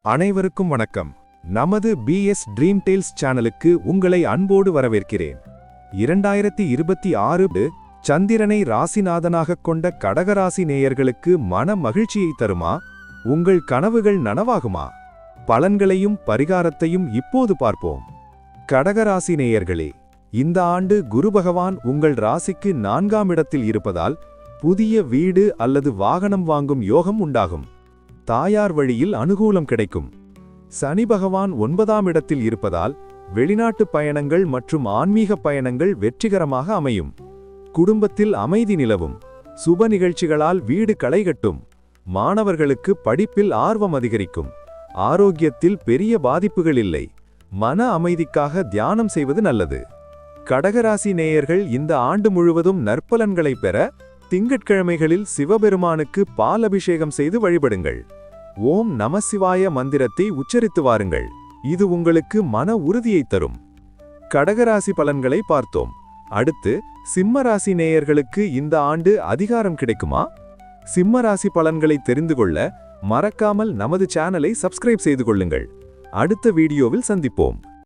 அனைவருக்கும் வணக்கம். நமது BS ட்ரீம் டேல்ஸ் சேனலுக்கு உங்களை அன்போடு வரவேற்கிறேன். 2026 சந்திரனை ராசிநாதனாகக் கொண்ட கடகராசி நேயர்களுக்கு மன மகிழ்ச்சியை தருமா? உங்கள் கனவுகள் நனவாகுமா? பலன்களையும் பரிகாரத்தையும் இப்போது பார்ப்போம். கடகராசி நேயர்களே, இந்த ஆண்டு குரு பகவான் உங்கள் ராசிக்கு 4ஆம் இடத்தில் இருப்பதால் புதிய வீடு அல்லது வாகனம் வாங்கும் யோகம் உண்டாகும். தாயார் வழியில் அனுகூலம் கிடைக்கும். சனி பகவான் 9ஆம் இடத்தில் இருப்பதால் வெளிநாட்டு பயணங்கள் மற்றும் ஆன்மீக பயணங்கள் வெற்றிகரமாக அமையும். குடும்பத்தில் அமைதி நிலவும். சுப நிகழ்ச்சிகளால் வீடு களைகட்டும். மாணவர்களுக்கு படிப்பில் ஆர்வம் அதிகரிக்கும். ஆரோக்கியத்தில் பெரிய பாதிப்புகள் இல்லை. மன அமைதிக்காக தியானம் செய்வது நல்லது. கடகராசி நேயர்கள் இந்த ஆண்டு முழுவதும் நற்பலன்களை பெற திங்கட்கிழமைகளில் சிவபெருமானுக்கு பால் அபிஷேகம் செய்து வழிபடுங்கள். ஓம் நமசிவாய மந்திரத்தை உச்சரித்து வாருங்கள். இது உங்களுக்கு மன உறுதியை தரும். கடகராசி பலன்களை பார்த்தோம். அடுத்து சிம்மராசி நேயர்களுக்கு இந்த ஆண்டு அதிகாரம் கிடைக்குமா? சிம்மராசி பலன்களை தெரிந்து கொள்ள மறக்காமல் நமது சேனலை சப்ஸ்கிரைப் செய்து கொள்ளுங்கள். அடுத்த வீடியோவில் சந்திப்போம்.